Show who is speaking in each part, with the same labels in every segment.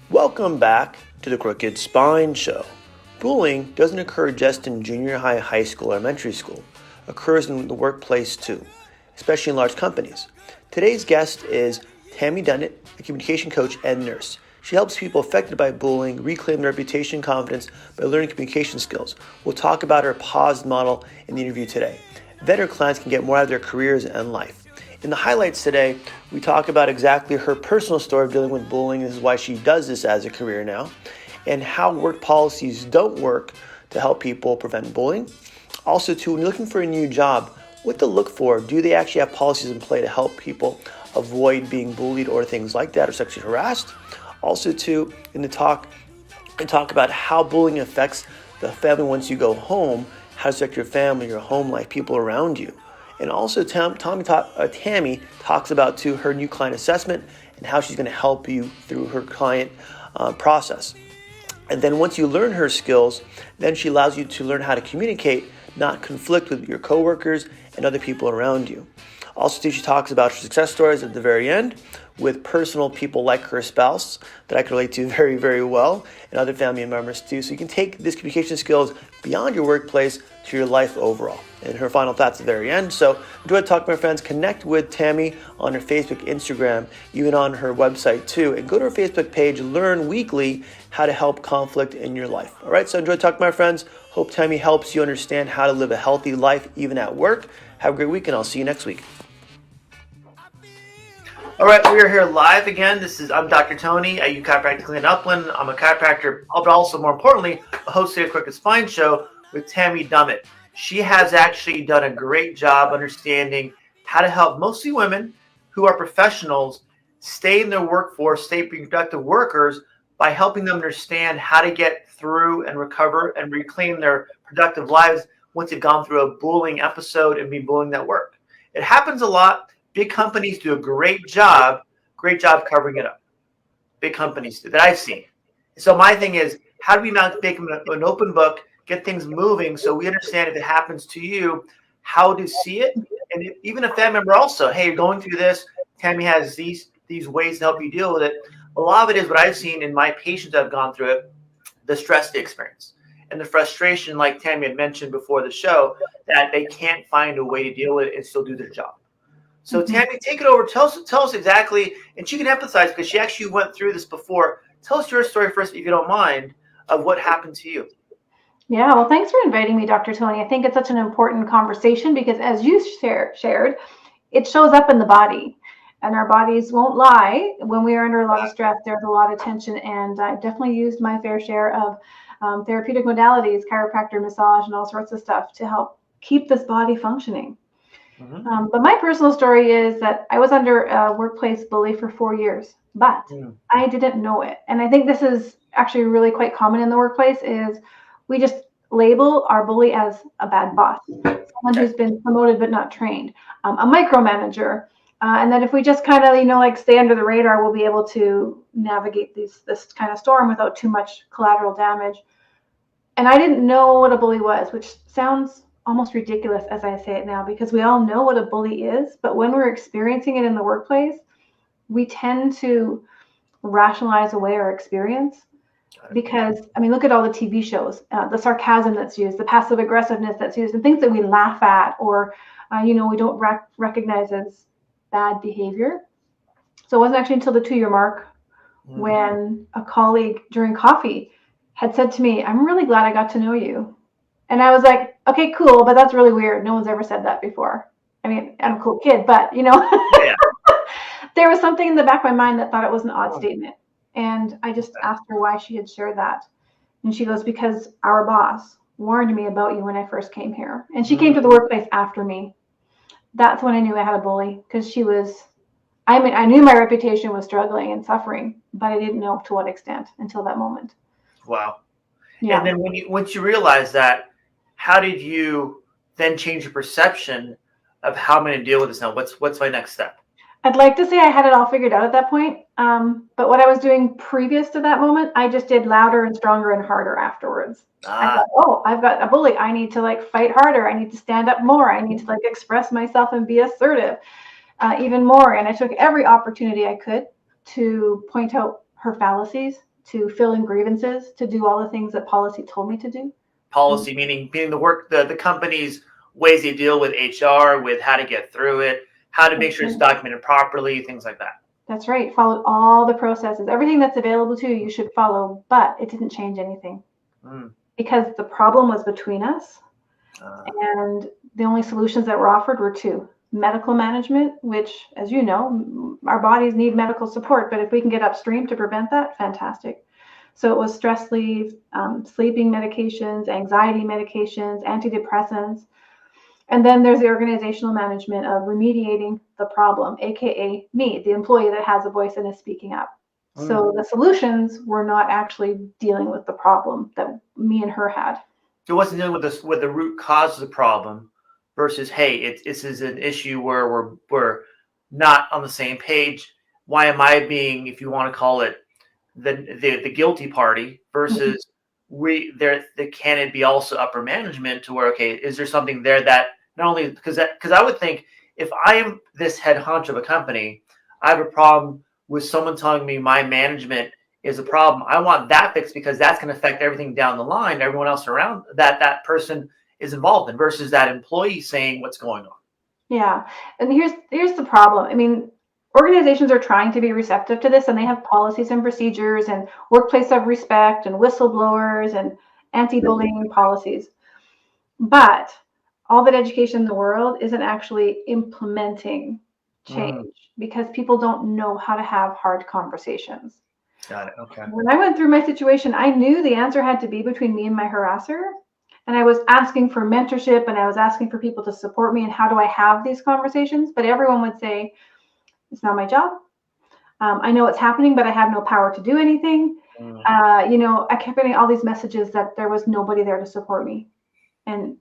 Speaker 1: Welcome back to the Crooked Spine Show. Bullying doesn't occur just in junior high, high school, or elementary school. It occurs in the workplace too, especially in large companies. Today's guest is Tammy Dunnett, a communication coach and nurse. She helps people affected by bullying reclaim their reputation and confidence by learning communication skills. We'll talk about her pause model in the interview today. Then her clients can get more out of their careers and life. In the highlights today, we talk about exactly her personal story of dealing with bullying. This is why she does this as a career now, and how work policies don't work to help people prevent bullying. Also, too, when you're looking for a new job, what to look for. Do they actually have policies in play to help people avoid being bullied or things like that, or sexually harassed? Also, too, in the talk about how bullying affects the family once you go home, how to affect your family, your home life, people around you. And also, Tammy talks about, too, her new client assessment and how she's going to help you through her client process. And then once you learn her skills, then she allows you to learn how to communicate, not conflict with your coworkers and other people around you. Also, too, she talks about her success stories at the very end with personal people like her spouse that I can relate to very, very well, and other family members too. So you can take these communication skills beyond your workplace to your life overall. And her final thoughts at the very end. So enjoy the talk, my friends. Connect with Tammy on her Facebook, Instagram, even on her website too. And go to her Facebook page, learn weekly how to help conflict in your life. All right, so enjoy the talk, my friends. Hope Tammy helps you understand how to live a healthy life even at work. Have a great week, and I'll see you next week. All right, we are here live again. I'm Dr. Tony at Chiropractic in Upland. I'm a chiropractor, but also, more importantly, a host of the Crooked Spine Show with Tammy Dunnett. She has actually done a great job understanding how to help mostly women who are professionals stay in their workforce, stay productive workers, by helping them understand how to get through and recover and reclaim their productive lives once they've gone through a bullying episode and been bullying at work. It happens a lot. Big companies do a great job covering it up. Big companies do, that I've seen. So my thing is, how do we not make an open book, get things moving so we understand if it happens to you, how to see it? And even a family member also, hey, you're going through this, Tammy has these ways to help you deal with it. A lot of it is what I've seen in my patients that have gone through it, the stress they experience. And the frustration, like Tammy had mentioned before the show, that they can't find a way to deal with it and still do their job. So Tammy, take it over. Tell us exactly, and she can empathize because she actually went through this before. Tell us your story first, if you don't mind, of what happened to you.
Speaker 2: Yeah, well, thanks for inviting me, Dr. Tony. I think it's such an important conversation because, as you shared, it shows up in the body. And our bodies won't lie. When we are under a lot of stress, there's a lot of tension. And I've definitely used my fair share of therapeutic modalities, chiropractor, massage, and all sorts of stuff to help keep this body functioning. Mm-hmm. But my personal story is that I was under a workplace bully for 4 years, but I didn't know it. And I think this is actually really quite common in the workplace is we just label our bully as a bad boss, someone who's been promoted but not trained, a micromanager. And that if we just kind of, like stay under the radar, we'll be able to navigate this kind of storm without too much collateral damage. And I didn't know what a bully was, which sounds almost ridiculous as I say it now, because we all know what a bully is. But when we're experiencing it in the workplace, we tend to rationalize away our experience. Because, look at all the TV shows, the sarcasm that's used, the passive aggressiveness that's used, and things that we laugh at or, we don't recognize as bad behavior. So it wasn't actually until the 2-year mark when a colleague during coffee had said to me, "I'm really glad I got to know you." And I was like, okay, cool, but that's really weird. No one's ever said that before. I'm a cool kid, but, yeah. There was something in the back of my mind that thought it was an odd statement. And I just asked her why she had shared that. And she goes, because our boss warned me about you when I first came here. And she came to the workplace after me. That's when I knew I had a bully, because I knew my reputation was struggling and suffering, but I didn't know to what extent until that moment.
Speaker 1: Wow. Yeah. And then once you realized that, how did you then change your perception of how I'm going to deal with this now? What's my next step?
Speaker 2: I'd like to say I had it all figured out at that point. But what I was doing previous to that moment, I just did louder and stronger and harder afterwards. I thought, I've got a bully. I need to fight harder. I need to stand up more. I need to express myself and be assertive even more. And I took every opportunity I could to point out her fallacies, to fill in grievances, to do all the things that policy told me to do.
Speaker 1: Policy meaning the work, the company's ways they deal with HR, with how to get through it, how to make sure it's documented properly, things like that.
Speaker 2: That's right. Followed all the processes. Everything that's available to you, you should follow, but it didn't change anything because the problem was between us. And the only solutions that were offered were two: medical management, which, as you know, our bodies need medical support, but if we can get upstream to prevent that, fantastic. So it was stress leave, sleeping medications, anxiety medications, antidepressants. And then there's the organizational management of remediating the problem, AKA me, the employee that has a voice and is speaking up. So the solutions were not actually dealing with the problem that me and her had.
Speaker 1: So it wasn't dealing with the root cause of the problem versus, hey, this is an issue where we're not on the same page. Why am I being, if you want to call it, the guilty party versus can it be also upper management to where, okay, is there something there that not only because I would think if I am this head hunch of a company, I have a problem with someone telling me my management is a problem. I want that fixed because that's going to affect everything down the line, everyone else around that person is involved in versus that employee saying what's going on.
Speaker 2: Yeah. And here's the problem. I mean, organizations are trying to be receptive to this, and they have policies and procedures and workplace of respect and whistleblowers and anti-bullying policies. But all that education in the world isn't actually implementing change because people don't know how to have hard conversations.
Speaker 1: Got it. Okay.
Speaker 2: When I went through my situation, I knew the answer had to be between me and my harasser. And I was asking for mentorship and I was asking for people to support me. And how do I have these conversations? But everyone would say, it's not my job. I know what's happening, but I have no power to do anything. I kept getting all these messages that there was nobody there to support me. And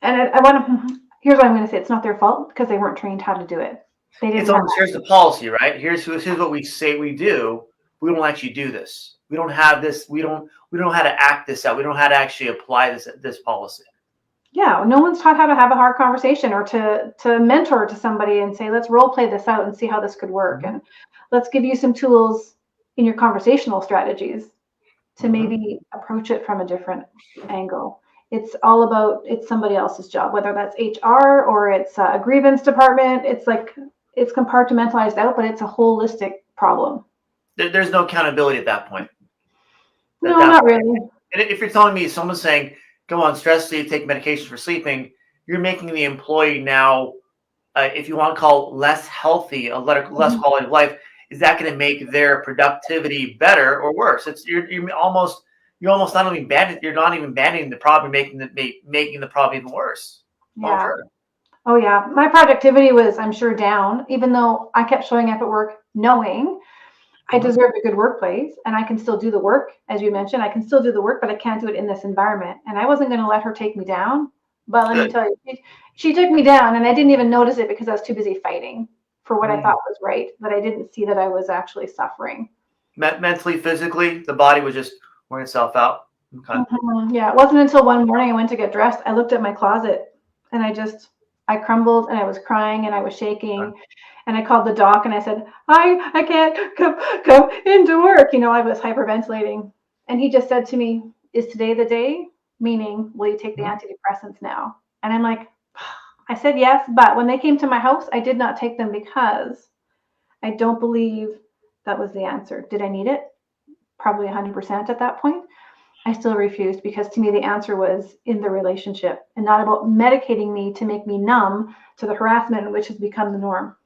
Speaker 2: I want to, here's what I'm going to say. It's not their fault because they weren't trained how to do it. They didn't.
Speaker 1: Here's the policy, right? Here's what we say we do. We don't actually do this. We don't have this. We don't know how to act this out. We don't know how to actually apply this policy.
Speaker 2: Yeah, no one's taught how to have a hard conversation or to mentor to somebody and say, let's role play this out and see how this could work. And let's give you some tools in your conversational strategies to maybe approach it from a different angle. It's all about, it's somebody else's job, whether that's HR or it's a grievance department. It's like, it's compartmentalized out, but it's a holistic problem.
Speaker 1: There's no accountability at that point.
Speaker 2: No, not really.
Speaker 1: And if you're telling me someone's saying, go on stress leave, take medication for sleeping, you're making the employee now, if you want to call it less healthy, less quality of life. Is that going to make their productivity better or worse? You're almost not even banning the problem, making the problem even worse.
Speaker 2: Yeah. Oh yeah. My productivity was, I'm sure, down, even though I kept showing up at work knowing I deserve a good workplace and I can still do the work. As you mentioned, I can still do the work, but I can't do it in this environment. And I wasn't going to let her take me down. But let me tell you, she took me down and I didn't even notice it because I was too busy fighting for what I thought was right, that I didn't see that I was actually suffering.
Speaker 1: Mentally, physically, the body was just wearing itself out. Okay.
Speaker 2: Yeah, it wasn't until one morning I went to get dressed, I looked at my closet and I crumbled and I was crying and I was shaking. And I called the doc and I said, I can't come into work. I was hyperventilating. And he just said to me, is today the day? Meaning, will you take the antidepressants now? And I'm like, I said yes, but when they came to my house, I did not take them because I don't believe that was the answer. Did I need it? Probably 100% at that point. I still refused because to me, the answer was in the relationship and not about medicating me to make me numb to the harassment, which has become the norm.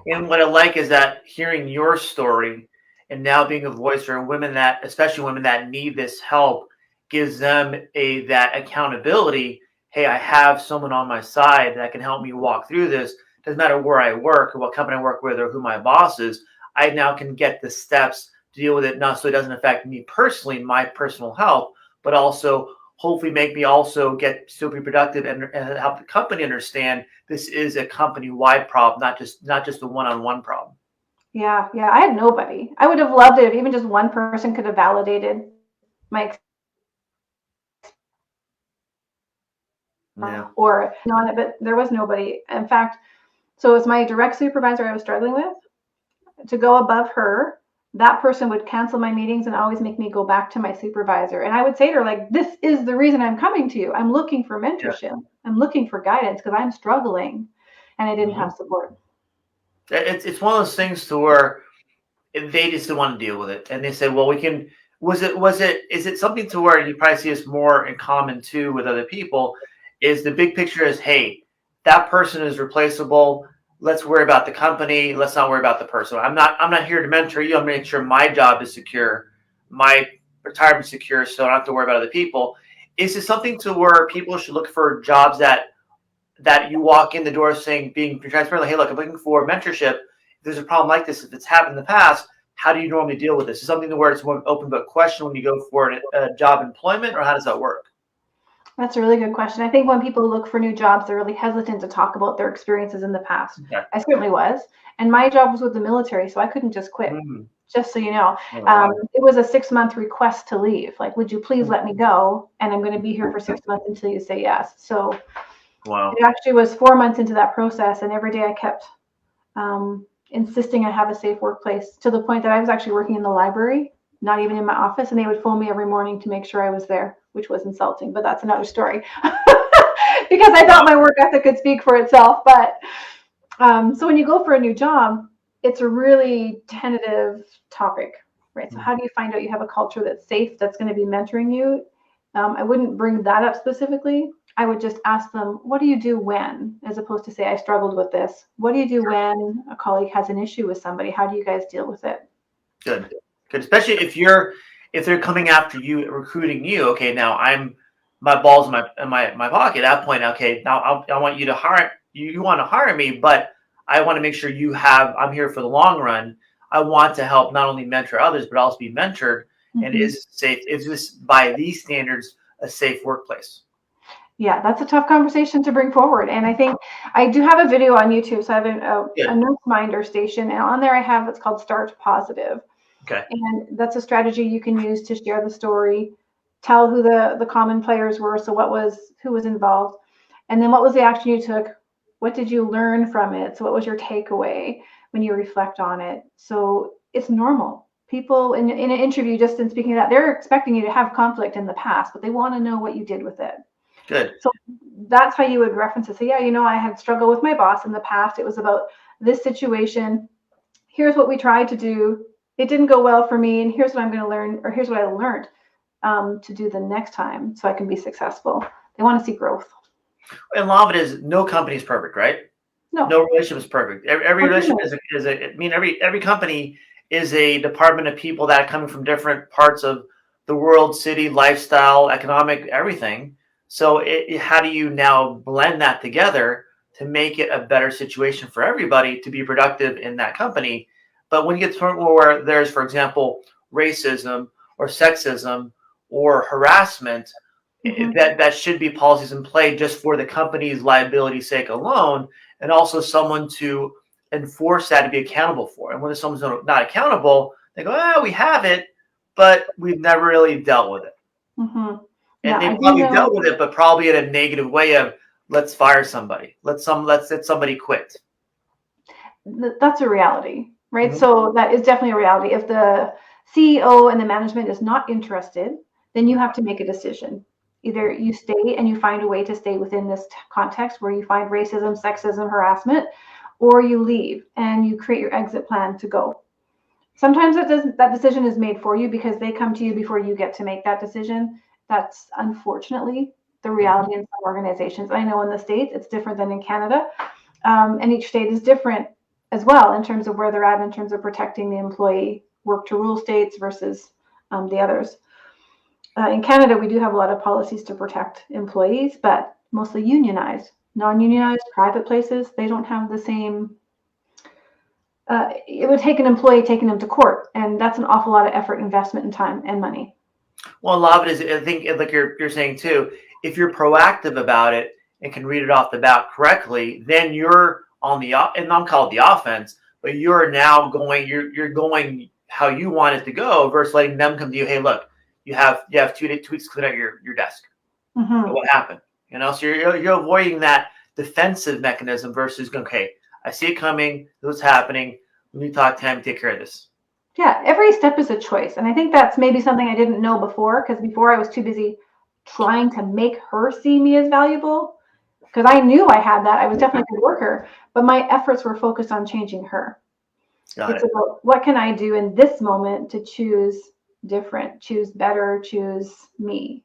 Speaker 1: And what I like is that hearing your story and now being a voice for women especially women that need this help, gives them that accountability. Hey, I have someone on my side that can help me walk through this. Doesn't matter where I work or what company I work with or who my boss is. I now can get the steps to deal with it, not so it doesn't affect me personally, my personal health, but also hopefully make me also still be productive and help the company understand this is a company-wide problem, not just a one-on-one problem.
Speaker 2: Yeah. I had nobody. I would have loved it if even just one person could have validated my but there was nobody. In fact, so it was my direct supervisor I was struggling with. to go above her, that person would cancel my meetings and always make me go back to my supervisor. And I would say to her, like, this is the reason I'm coming to you. I'm looking for
Speaker 1: Yeah.
Speaker 2: mentorship. I'm looking for guidance because I'm struggling and I didn't
Speaker 1: Mhm.
Speaker 2: have support.
Speaker 1: It's one of those things to where they just didn't want to deal with it, and they said, "Well, we can." Is it something to where you probably see this more in common too with other people? Is the big picture is, hey, that person is replaceable. Let's worry about the company. Let's not worry about the person. I'm not here to mentor you. I'm making sure my job is secure, my retirement secure, so I don't have to worry about other people. Is it something to where people should look for jobs that you walk in the door saying, being transparent, like, hey, look, I'm looking for mentorship. If there's a problem like this, if it's happened in the past, how do you normally deal with this? Is something where it's more open book question when you go for a job employment, or how does that work?
Speaker 2: That's a really good question. I think when people look for new jobs, they're really hesitant to talk about their experiences in the past.
Speaker 1: Okay.
Speaker 2: I certainly was. And my job was with the military, so I couldn't just quit.
Speaker 1: Mm.
Speaker 2: Just so you know,
Speaker 1: Oh, wow.
Speaker 2: it was a 6-month request to leave. Like, would you please let me go? And I'm going to be here for 6 months until you say yes. So
Speaker 1: Wow.
Speaker 2: it actually was 4 months into that process. And every day I kept insisting I have a safe workplace, to the point that I was actually working in the library, not even in my office. And they would phone me every morning to make sure I was there, which was insulting, but that's another story. Because I thought my work ethic could speak for itself. But so when you go for a new job, it's a really tentative topic, right? So how do you find out you have a culture that's safe, that's going to be mentoring you? I wouldn't bring that up specifically. I would just ask them, what do you do when, as opposed to say, I struggled with this. What do you do when a colleague has an issue with somebody? How do you guys deal with it?
Speaker 1: Good. Good. Especially if they're coming after you, recruiting you. Okay, now I'm my balls in my pocket. At that point, okay, now I want you to hire you. You want to hire me, but I want to make sure I'm here for the long run. I want to help not only mentor others, but also be mentored. And
Speaker 2: Mm-hmm.
Speaker 1: is this by these standards a safe workplace?
Speaker 2: Yeah, that's a tough conversation to bring forward. And I think I do have a video on YouTube. So I have a
Speaker 1: Good.
Speaker 2: nurse minder station, and on there I have what's called Start Positive.
Speaker 1: Okay.
Speaker 2: And that's a strategy you can use to share the story, tell who the common players were, so who was involved, and then what was the action you took, what did you learn from it, so what was your takeaway when you reflect on it. So it's normal. People in an interview, just in speaking of that, they're expecting you to have conflict in the past, but they want to know what you did with it.
Speaker 1: Good.
Speaker 2: So that's how you would reference it. So yeah, I had struggled with my boss in the past. It was about this situation. Here's what we tried to do. It didn't go well for me, and here's what I'm going to learn, or here's what I learned to do the next time so I can be successful. They want to see growth.
Speaker 1: And a lot of it is no company is perfect, right?
Speaker 2: No.
Speaker 1: No relationship is perfect. Every relationship every company is a department of people that are coming from different parts of the world, city, lifestyle, economic, everything. So how do you now blend that together to make it a better situation for everybody to be productive in that company? But when you get to the point where there's, for example, racism or sexism or harassment,
Speaker 2: Mm-hmm.
Speaker 1: that should be policies in play just for the company's liability sake alone, and also someone to enforce that to be accountable for. And when someone's not accountable, they go, "Oh, we have it, but we've never really dealt with it."
Speaker 2: Mm-hmm.
Speaker 1: And
Speaker 2: Yeah,
Speaker 1: they
Speaker 2: I do
Speaker 1: probably dealt
Speaker 2: know
Speaker 1: with it, but probably in a negative way of, let's fire somebody, let's let somebody quit.
Speaker 2: that's a reality, right?
Speaker 1: Mm-hmm.
Speaker 2: So that is definitely a reality. If the CEO and the management is not interested, then you have to make a decision. Either you stay and you find a way to stay within this context where you find racism, sexism, harassment, or you leave and you create your exit plan to go. Sometimes that decision is made for you because they come to you before you get to make that decision. That's unfortunately the
Speaker 1: Mm-hmm.
Speaker 2: reality in some organizations. I know in the States it's different than in Canada, and each state is different as well in terms of where they're at in terms of protecting the employee. Work to rule states versus the others. In Canada, we do have a lot of policies to protect employees, but mostly unionized. Non-unionized private places, they don't have the same. It would take an employee taking them to court, and that's an awful lot of effort, investment, and time and money.
Speaker 1: Well, a lot of it is, I think, like you're saying too, if you're proactive about it and can read it off the bat correctly, then you're on and I'm called the offense, but you're now you're going how you want it to go versus letting them come to you. Hey, look, you have 2 weeks to clean out your desk.
Speaker 2: Mm-hmm.
Speaker 1: What happened? So you're avoiding that defensive mechanism versus going, okay, I see it coming. This is what's happening. Let me talk Tammy, take care of this.
Speaker 2: Yeah, every step is a choice. And I think that's maybe something I didn't know before, because before I was too busy trying to make her see me as valuable, because I knew I had that. I was definitely a good worker, but my efforts were focused on changing her.
Speaker 1: Got
Speaker 2: It's
Speaker 1: it.
Speaker 2: about what can I do in this moment to choose different, choose better, choose me,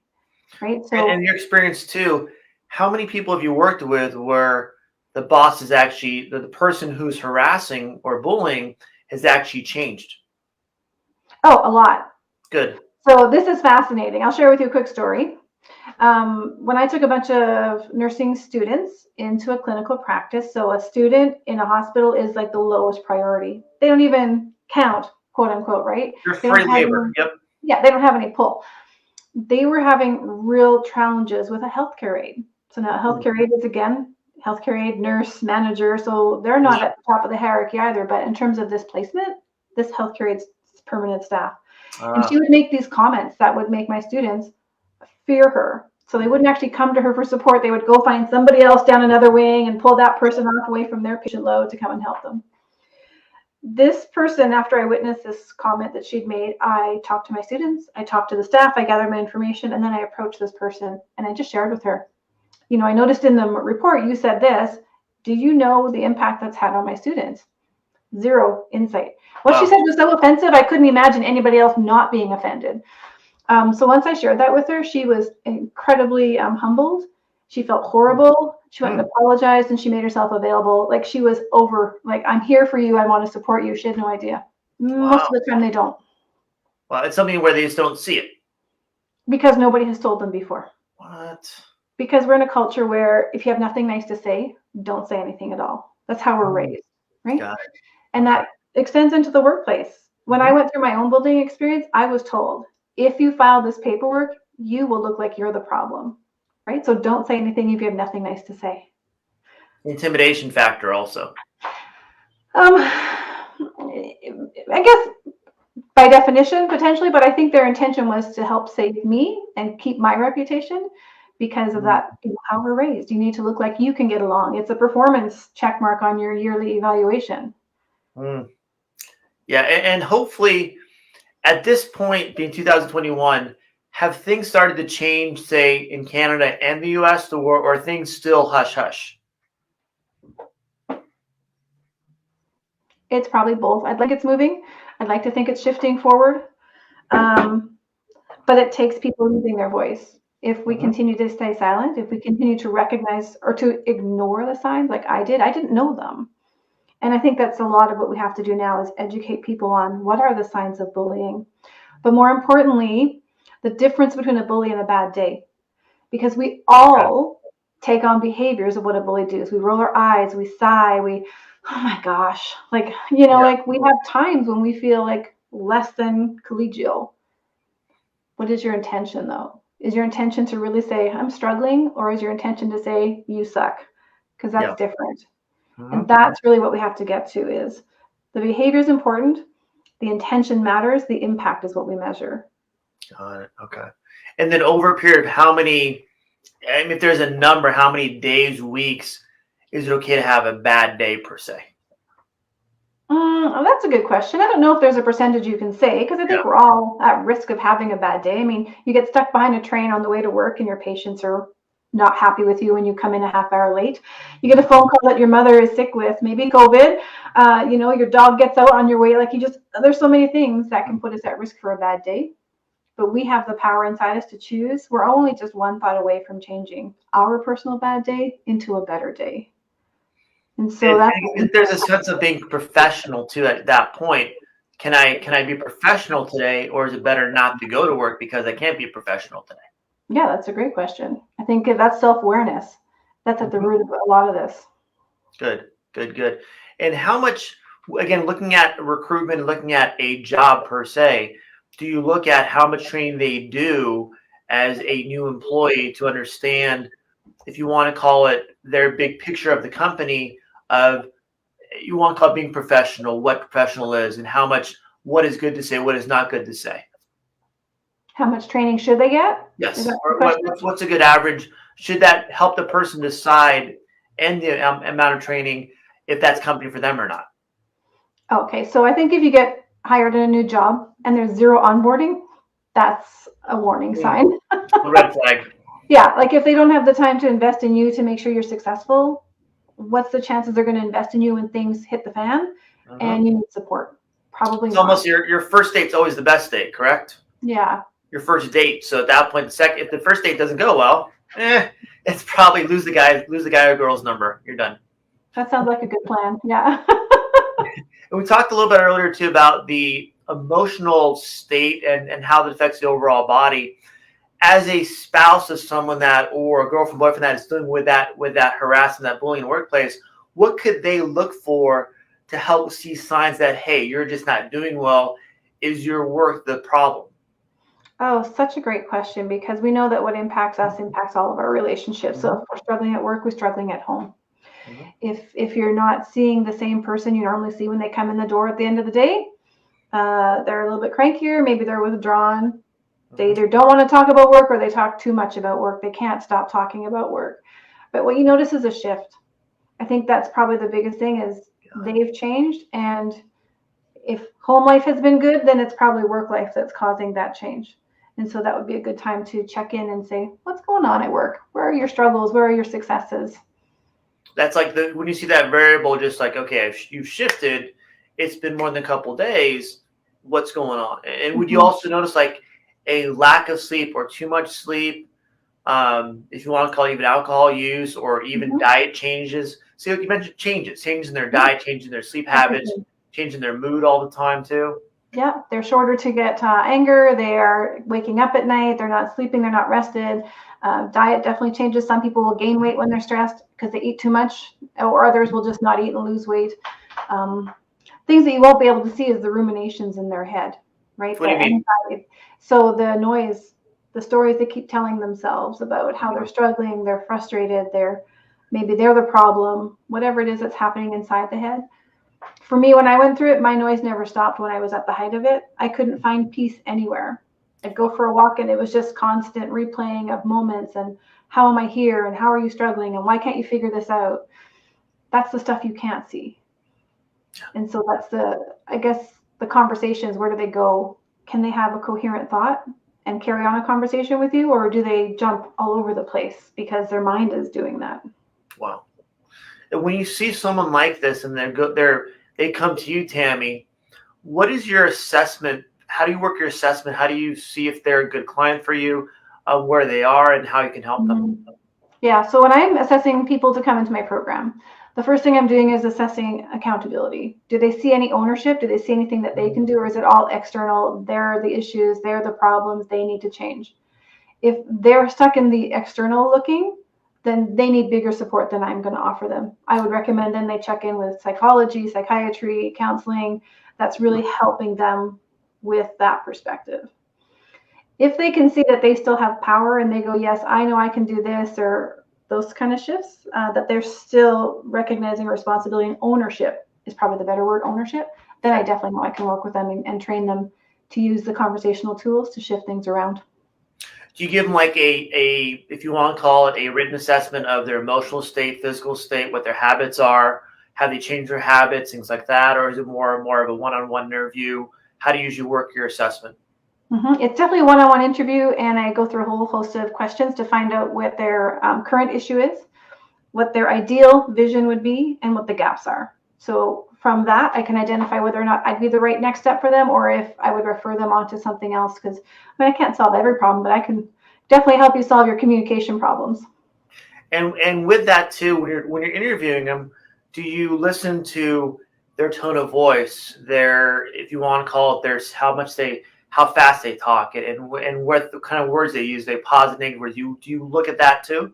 Speaker 2: right?
Speaker 1: And
Speaker 2: So,
Speaker 1: your experience too, how many people have you worked with where the boss is actually, the person who's harassing or bullying has actually changed?
Speaker 2: oh, a lot.
Speaker 1: Good.
Speaker 2: So this is fascinating. I'll share with you a quick story. When I took a bunch of nursing students into a clinical practice, so a student in a hospital is like the lowest priority. They don't even count, quote unquote, right?
Speaker 1: You're
Speaker 2: They don't
Speaker 1: free
Speaker 2: have
Speaker 1: labor.
Speaker 2: any,
Speaker 1: Yep.
Speaker 2: yeah, they don't have any pull. They were having real challenges with a healthcare aide. So now a healthcare aide is again healthcare aide, nurse, manager. So they're not
Speaker 1: Yep.
Speaker 2: at the top of the hierarchy either. But in terms of this placement, this healthcare aide's permanent staff. And she would make these comments that would make my students fear her. So they wouldn't actually come to her for support. They would go find somebody else down another wing and pull that person off away from their patient load to come and help them. This person, after I witnessed this comment that she'd made, I talked to my students, I talked to the staff, I gathered my information, and then I approached this person and I just shared with her. You know, I noticed in the report you said this. Do you know the impact that's had on my students? Zero insight. What she said was so offensive, I couldn't imagine anybody else not being offended. So once I shared that with her, she was incredibly humbled. She felt horrible. She went and apologized, and she made herself available. Like she was over. Like, I'm here for you. I want to support you. She had no idea. Most of the time, they don't,
Speaker 1: Well, it's something where they just don't see it.
Speaker 2: because nobody has told them before.
Speaker 1: What?
Speaker 2: Because we're in a culture where if you have nothing nice to say, don't say anything at all. That's how we're raised, right?
Speaker 1: Got it.
Speaker 2: And that extends into the workplace. When I went through my own bullying experience, I was told, if you file this paperwork, you will look like you're the problem, right? So don't say anything if you have nothing nice to say.
Speaker 1: Intimidation factor also.
Speaker 2: I guess by definition, potentially, but I think their intention was to help save me and keep my reputation because of that, you know, how we're raised. You need to look like you can get along. It's a performance check mark on your yearly evaluation.
Speaker 1: Yeah, and hopefully at this point, being 2021, have things started to change, say, in Canada and the US, or are things still hush hush?
Speaker 2: It's probably both. I'd like it's moving. I'd like to think it's shifting forward. But it takes people using their voice. If we continue to stay silent, if we continue to recognize or to ignore the signs like I didn't know them. And I think that's a lot of what we have to do now is educate people on what are the signs of bullying. But more importantly, the difference between a bully and a bad day. Because we all take on behaviors of what a bully does. We roll our eyes, we sigh, oh my gosh. Like, you know, like we have times when we feel like less than collegial. What is your intention though? Is your intention to really say, I'm struggling, or is your intention to say, you suck? Because that's different. And that's really what we have to get to is the behavior is important. The intention matters. The impact is what we measure.
Speaker 1: Got it. Okay. And then over a period of how many, I mean, if there's a number, how many days, weeks, is it okay to have a bad day per se?
Speaker 2: Well, that's a good question. I don't know if there's a percentage you can say, because I think we're all at risk of having a bad day. I mean, you get stuck behind a train on the way to work and your patients are not happy with you when you come in a half hour late. You get a phone call that your mother is sick with, maybe COVID. You know, your dog gets out on your way. Like there's so many things that can put us at risk for a bad day. But we have the power inside us to choose. We're only just one thought away from changing our personal bad day into a better day. And so
Speaker 1: there's a sense of being professional too at that point. Can I be professional today, or is it better not to go to work because I can't be professional today?
Speaker 2: Yeah, that's a great question. I think that's self-awareness. That's at the root of a lot of this.
Speaker 1: Good. And how much, again, looking at recruitment, looking at a job per se, do you look at how much training they do as a new employee to understand, if you want to call it their big picture of the company, of you want to call it being professional, what professional is, and what is good to say, what is not good to say?
Speaker 2: How much training should they get?
Speaker 1: Yes. Or what's a good average? Should that help the person decide and the amount of training if that's company for them or not?
Speaker 2: Okay, so I think if you get hired in a new job and there's zero onboarding, that's a warning sign.
Speaker 1: A red flag.
Speaker 2: Yeah, like if they don't have the time to invest in you to make sure you're successful, what's the chances they're going to invest in you when things hit the fan
Speaker 1: Hmm.
Speaker 2: and you need support? Probably
Speaker 1: It's
Speaker 2: not.
Speaker 1: almost your first date's always the best date, correct?
Speaker 2: Yeah,
Speaker 1: Your first date. So at that point, if the first date doesn't go well, it's probably lose the guy or girl's number. You're done.
Speaker 2: that sounds like a good plan. Yeah.
Speaker 1: And we talked a little bit earlier too about the emotional state and how that affects the overall body. As a spouse of someone that, or a girlfriend, boyfriend that is dealing with that harassment, that bullying in the workplace, what could they look for to help see signs that, hey, you're just not doing well? Is your work the problem?
Speaker 2: Oh, such a great question because we know that what impacts us impacts all of our relationships. So
Speaker 1: Mm-hmm.
Speaker 2: if we're struggling at work, we're struggling at home.
Speaker 1: Mm-hmm.
Speaker 2: If you're not seeing the same person you normally see when they come in the door at the end of the day, they're a little bit crankier, maybe they're withdrawn. They either don't want to talk about work or they talk too much about work. They can't stop talking about work. But what you notice is a shift. I think that's probably the biggest thing is they've changed. And if home life has been good, then it's probably work life that's causing that change. And so that would be a good time to check in and say, what's going on at work? Where are your struggles? Where are your successes?
Speaker 1: That's like when you see that variable, just like, okay, you've shifted, it's been more than a couple of days, what's going on? And would you
Speaker 2: Mhm.
Speaker 1: also notice like a lack of sleep or too much sleep, if you want to call it even alcohol use or even
Speaker 2: Mhm.
Speaker 1: diet changes? See, like you mentioned, changes in their
Speaker 2: Yeah,
Speaker 1: diet, changing their sleep habits,
Speaker 2: everything.
Speaker 1: changing their mood all the time too.
Speaker 2: Yeah, they're shorter to get anger. They are waking up at night. They're not sleeping. They're not rested. Diet definitely changes. Some people will gain weight when they're stressed because they eat too much, or others will just not eat and lose weight. Um, Things that you won't be able to see is the ruminations in their head, right?
Speaker 1: What
Speaker 2: The
Speaker 1: do you mean?
Speaker 2: anxiety. So the noise, the stories they keep telling themselves about how they're
Speaker 1: Mhm.
Speaker 2: struggling, they're frustrated, maybe they're the problem, whatever it is that's happening inside the head. For me, when I went through it, my noise never stopped when I was at the height of it. I couldn't find peace anywhere. I'd go for a walk and it was just constant replaying of moments and how am I here and how are you struggling and why can't you figure this out? That's the stuff you can't see. And so that's I guess, the conversations, where do they go? Can they have a coherent thought and carry on a conversation with you, or do they jump all over the place because their mind is doing that?
Speaker 1: Wow. And when you see someone like this and they come to you, Tammy, what is your assessment? How do you work your assessment? How do you see if they're a good client for you, where they are, and how you can help them?
Speaker 2: Mhm. Yeah, so when I'm assessing people to come into my program, the first thing I'm doing is assessing accountability. Do they see any ownership? Do they see anything that they can do, or is it all external? They're the issues, they're the problems, they need to change. If they're stuck in the external looking, then they need bigger support than I'm going to offer them. I would recommend then they check in with psychology, psychiatry, counseling. That's really helping them with that perspective. If they can see that they still have power and they go, yes, I know I can do this, or those kind of shifts, that they're still recognizing responsibility and ownership is probably the better word, ownership, then I
Speaker 1: Okay.
Speaker 2: definitely know I can work with them and train them to use the conversational tools to shift things around.
Speaker 1: Do you give them like if you want to call it a written assessment of their emotional state, physical state, what their habits are? Have they changed their habits, things like that, or is it more of a one-on-one interview? How do you usually work your assessment?
Speaker 2: It's definitely a one-on-one interview, and I go through a whole host of questions to find out what their current issue is, what their ideal vision would be, and what the gaps are. So from that, I can identify whether or not I'd be the right next step for them, or if I would refer them on to something else. Because I can't solve every problem, but I can definitely help you solve your communication problems.
Speaker 1: And with that too, when you're interviewing them, do you listen to their tone of voice, their, if you want to call it, there's how fast they talk, and what the kind of words they use, they positive, negative words. Do you look at that too?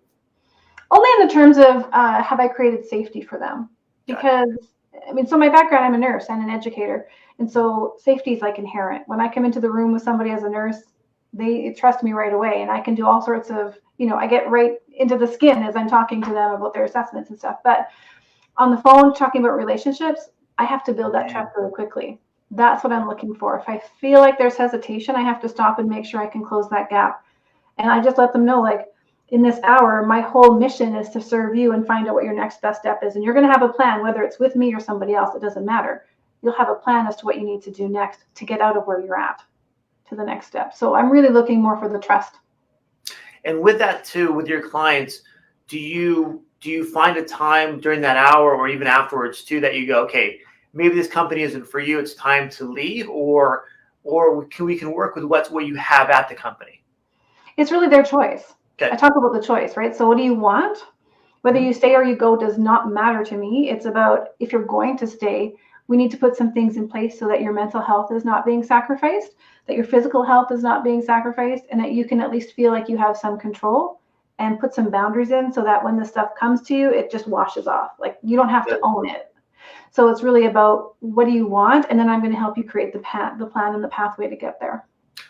Speaker 2: Only in the terms of have I created safety for them?
Speaker 1: Got it.
Speaker 2: Because I mean, so my background, I'm a nurse and an educator, and so safety is like inherent. When I come into the room with somebody as a nurse, they trust me right away, and I can do all sorts of, I get right into the skin as I'm talking to them about their assessments and stuff. But on the phone, talking about relationships, I have to build that
Speaker 1: Yeah.
Speaker 2: trust really quickly. That's what I'm looking for. If I feel like there's hesitation, I have to stop and make sure I can close that gap. And I just let them know, like, in this hour, my whole mission is to serve you and find out what your next best step is. And you're going to have a plan, whether it's with me or somebody else, it doesn't matter. you'll have a plan as to what you need to do next to get out of where you're at to the next step. So I'm really looking more for the trust.
Speaker 1: And with that too, with your clients, do you find a time during that hour or even afterwards too that you go, okay, maybe this company isn't for you, it's time to leave, or we can work with what you have at the company?
Speaker 2: It's really their choice.
Speaker 1: Okay.
Speaker 2: I talk about the choice, right? So what do you want? Whether you stay or you go does not matter to me. It's about, if you're going to stay, we need to put some things in place so that your mental health is not being sacrificed, that your physical health is not being sacrificed, and that you can at least feel like you have some control and put some boundaries in so that when the stuff comes to you, it just washes off. Like, you don't have to own it. So it's really about, what do you want? And then I'm going to help you create the plan and the pathway to get there.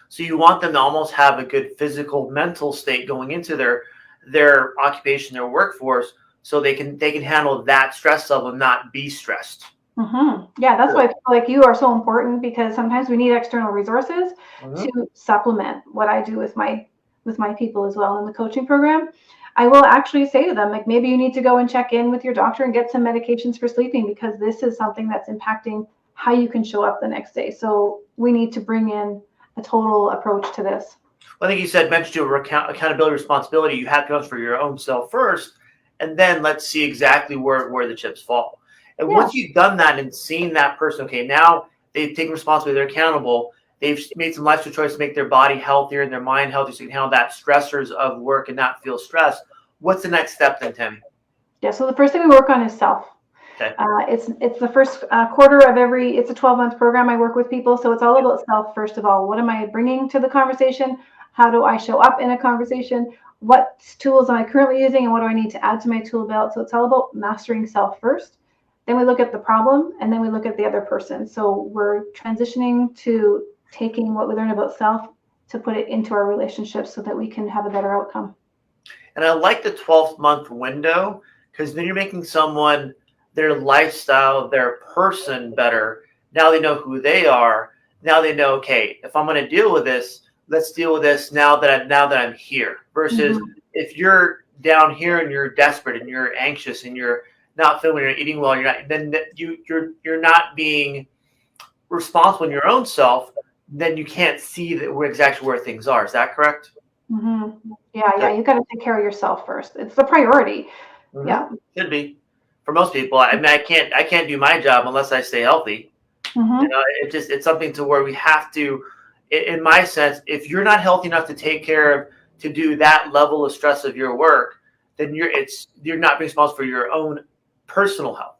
Speaker 1: So you want them to almost have a good physical, mental state going into their occupation, their workforce, so they can handle that stress level and not be stressed.
Speaker 2: Yeah, that's why people like you are so important, because sometimes we need external resources to supplement what I do with my people as well in the coaching program. I will actually say to them, like, maybe you need to go and check in with your doctor and get some medications for sleeping, because this is something that's impacting how you can show up the next day. So we need to bring in a total approach to this.
Speaker 1: Well, I think you mentioned your accountability, responsibility. You have to go for your own self first, and then let's see exactly where the chips fall. And once you've done that and seen that person, okay, now they've taken responsibility, they're accountable, they've made some lifestyle choices to make their body healthier and their mind healthier, so you can handle that stressors of work and not feel stressed. What's the next step then, Tammy?
Speaker 2: Yeah, so the first thing we work on is self.
Speaker 1: Okay.
Speaker 2: It's the first quarter of it's a 12-month program. I work with people, so it's all about self. First of all, what am I bringing to the conversation? How do I show up in a conversation? What tools am I currently using, and what do I need to add to my tool belt? So it's all about mastering self first. Then we look at the problem, and then we look at the other person. So we're transitioning to taking what we learn about self to put it into our relationships so that we can have a better outcome.
Speaker 1: And I like the 12-month window, because then you're making someone, their lifestyle, their person better. Now they know who they are. Now they know, okay, if I'm going to deal with this, let's deal with this now that I'm here. Versus if you're down here and you're desperate and you're anxious and you're not feeling, you're eating well, you're not being responsible in your own self, then you can't see exactly where things are. Is that correct?
Speaker 2: Yeah, you got to take care of yourself first. It's the priority. Yeah,
Speaker 1: should be for most people. I mean, I can't do my job unless I stay healthy. You know, it's something to where we have to. In my sense, if you're not healthy enough to take care of, to do that level of stress of your work, then you're not being responsible for your own personal health.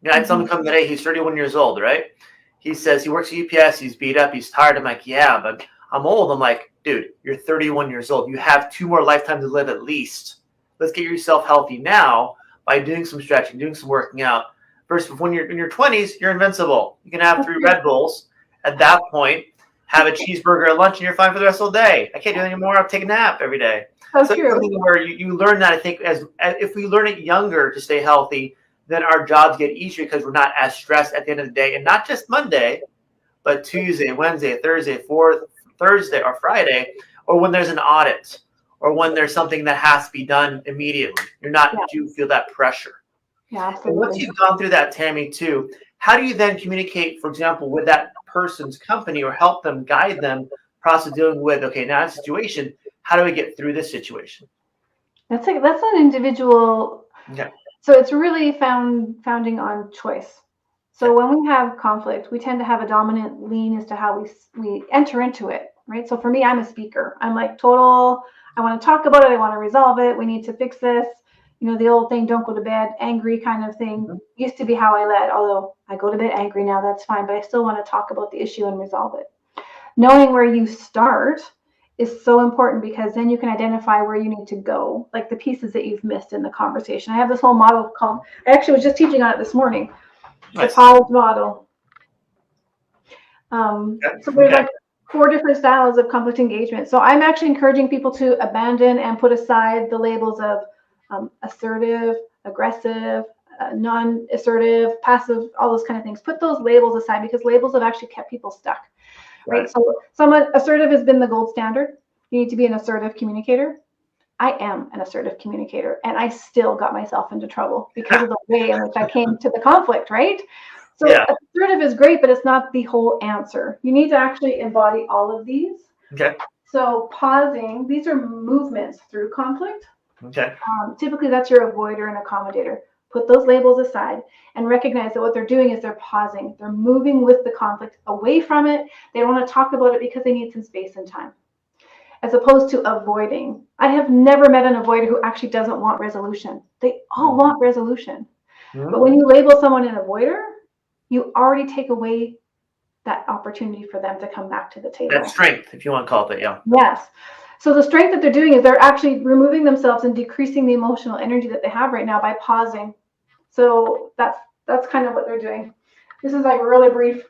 Speaker 1: You know, I had someone come today. He's 31 years old, right? He says he works at UPS. He's beat up. He's tired. I'm like, yeah, but I'm old. I'm like, dude, you're 31 years old. You have 2 more lifetimes to live at least. Let's get yourself healthy now by doing some stretching, doing some working out. Versus when you're in your 20s, you're invincible. You can have 3 Red Bulls at that point, have a cheeseburger at lunch, and you're fine for the rest of the day. I can't do anything more. I'll take a nap every day.
Speaker 2: So
Speaker 1: true. Something where you learn that, I think, as if we learn it younger to stay healthy, then our jobs get easier because we're not as stressed at the end of the day. And not just Monday, but Tuesday, Wednesday, Thursday, Thursday or Friday, or when there's an audit, or when there's something that has to be done immediately. You're not, you feel that pressure.
Speaker 2: Yeah, absolutely.
Speaker 1: And once you've gone through that, Tammy, too, how do you then communicate, for example, with that person's company, or help them, guide them, process dealing with, okay, now it's a situation, how do we get through this situation?
Speaker 2: That's an individual.
Speaker 1: Okay.
Speaker 2: So it's really founding on choice. So when we have conflict, we tend to have a dominant lean as to how we enter into it, right? So for me, I'm a speaker. I'm like I want to talk about it. I want to resolve it. We need to fix this. You know, the old thing, don't go to bed angry kind of thing used to be how I led, although I go to bed angry now, that's fine, but I still want to talk about the issue and resolve it. Knowing where you start is so important, because then you can identify where you need to go, like the pieces that you've missed in the conversation. I have this whole model called, I actually was just teaching on it this morning, the pause model. So there's like 4 different styles of conflict engagement. So I'm actually encouraging people to abandon and put aside the labels of assertive, aggressive, non-assertive, passive, all those kind of things. Put those labels aside, because labels have actually kept people stuck. Right. So assertive has been the gold standard. You need to be an assertive communicator. I am an assertive communicator, and I still got myself into trouble because of the way in which I came to the conflict, right? So assertive is great, but it's not the whole answer. You need to actually embody all of these.
Speaker 1: Okay.
Speaker 2: So pausing, these are movements through conflict.
Speaker 1: Okay.
Speaker 2: Typically, that's your avoider and accommodator. Put those labels aside and recognize that what they're doing is they're pausing. They're moving with the conflict away from it. They don't want to talk about it because they need some space and time, as opposed to avoiding. I have never met an avoider who actually doesn't want resolution. They all want resolution. But when you label someone an avoider, you already take away that opportunity for them to come back to the table.
Speaker 1: That strength, if you want to call it that, yeah.
Speaker 2: Yes. So the strength that they're doing is they're actually removing themselves and decreasing the emotional energy that they have right now by pausing. So that's kind of what they're doing. This is like really brief.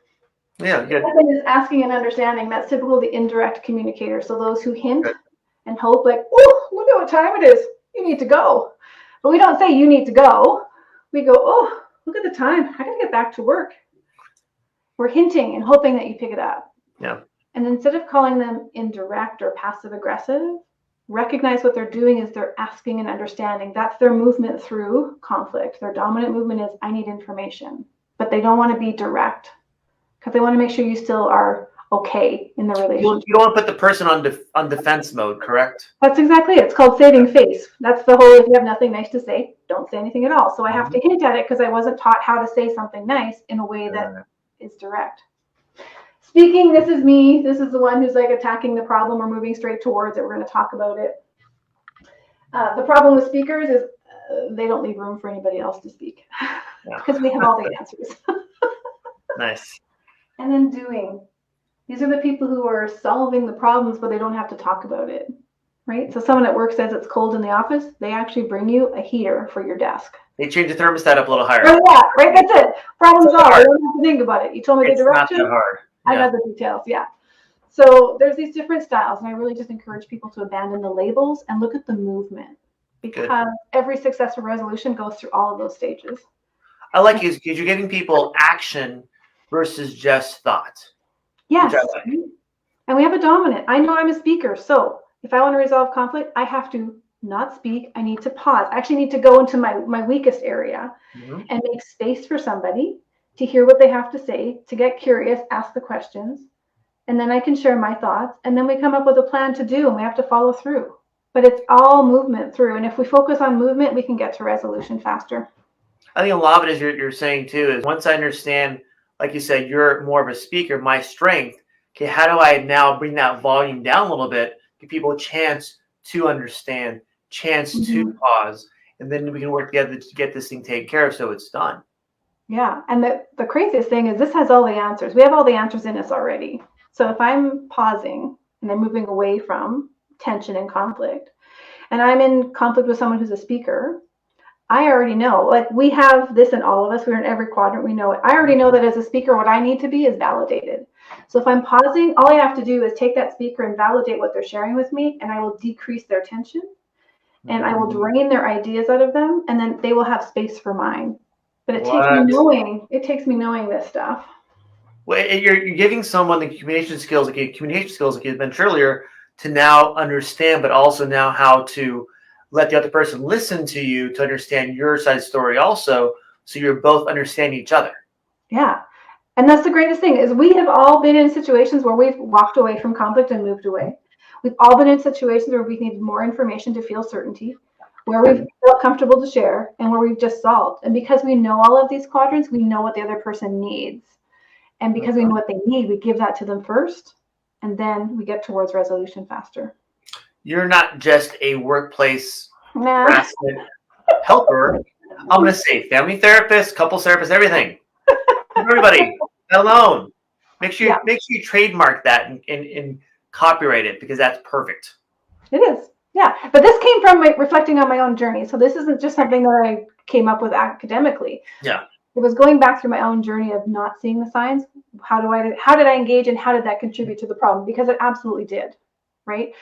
Speaker 1: Yeah, good.
Speaker 2: The second is asking and understanding. That's typical of the indirect communicator. So those who hint and hope, like, oh, look at what time it is. You need to go. But we don't say you need to go. We go, oh, look at the time. I gotta get back to work. We're hinting and hoping that you pick it up.
Speaker 1: Yeah.
Speaker 2: And instead of calling them indirect or passive aggressive, recognize what they're doing is they're asking and understanding. That's their movement through conflict. Their dominant movement is, I need information. But they don't want to be direct because they want to make sure you still are okay in the relationship.
Speaker 1: You don't want to put the person on defense mode, correct?
Speaker 2: That's exactly it. It's called saving face. That's the whole, if you have nothing nice to say, don't say anything at all. So I have to hint at it because I wasn't taught how to say something nice in a way that is direct. Speaking, this is me. This is the one who's like attacking the problem or moving straight towards it. We're going to talk about it. The problem with speakers is they don't leave room for anybody else to speak because we have all the answers.
Speaker 1: Nice.
Speaker 2: And then doing. These are the people who are solving the problems, but they don't have to talk about it, right? So someone at work says it's cold in the office. They actually bring you a heater for your desk.
Speaker 1: They change the thermostat up a little higher.
Speaker 2: Oh, yeah, right. That's it. Problem solved. I don't have to think about it. You told me the direction.
Speaker 1: It's not that hard. Yeah.
Speaker 2: I got the details. Yeah. So there's these different styles, and I really just encourage people to abandon the labels and look at the movement because every successful resolution goes through all of those stages.
Speaker 1: I like it because you're giving people action versus just thought.
Speaker 2: Yes. And we have a dominant. I know I'm a speaker. So if I want to resolve conflict, I have to not speak. I need to pause. I actually need to go into my weakest area and make space for somebody to hear what they have to say, to get curious, ask the questions, and then I can share my thoughts. And then we come up with a plan to do, and we have to follow through. But it's all movement through. And if we focus on movement, we can get to resolution faster.
Speaker 1: I think a lot of it is you're saying too is once I understand, like you said, you're more of a speaker, my strength, okay, how do I now bring that volume down a little bit, give people a chance to understand, chance to pause, and then we can work together to get this thing taken care of so it's done.
Speaker 2: Yeah, and the craziest thing is this has all the answers. We have all the answers in us already. So if I'm pausing and I'm moving away from tension and conflict, and I'm in conflict with someone who's a speaker, I already know, like we have this in all of us, we're in every quadrant, we know it. I already know that as a speaker, what I need to be is validated. So if I'm pausing, all I have to do is take that speaker and validate what they're sharing with me, and I will decrease their tension, and I will drain their ideas out of them, and then they will have space for mine. But it takes me knowing this stuff.
Speaker 1: Well, you're giving someone the communication skills like you mentioned earlier, to now understand, but also now how to let the other person listen to you to understand your side of the story also, so you're both understanding each other.
Speaker 2: Yeah. And that's the greatest thing is we have all been in situations where we've walked away from conflict and moved away. We've all been in situations where we needed more information to feel certainty, where we've felt comfortable to share, and where we've just solved. And because we know all of these quadrants, we know what the other person needs. And because we know what they need, we give that to them first, and then we get towards resolution faster.
Speaker 1: You're not just a workplace harassment helper. I'm going to say family therapist, couple therapist, everything. Everybody, alone. Make sure you trademark that and copyright it because that's perfect.
Speaker 2: It is. Yeah. But this came from reflecting on my own journey. So this isn't just something that I came up with academically.
Speaker 1: Yeah.
Speaker 2: It was going back through my own journey of not seeing the signs. How did I engage and how did that contribute to the problem? Because it absolutely did. Right.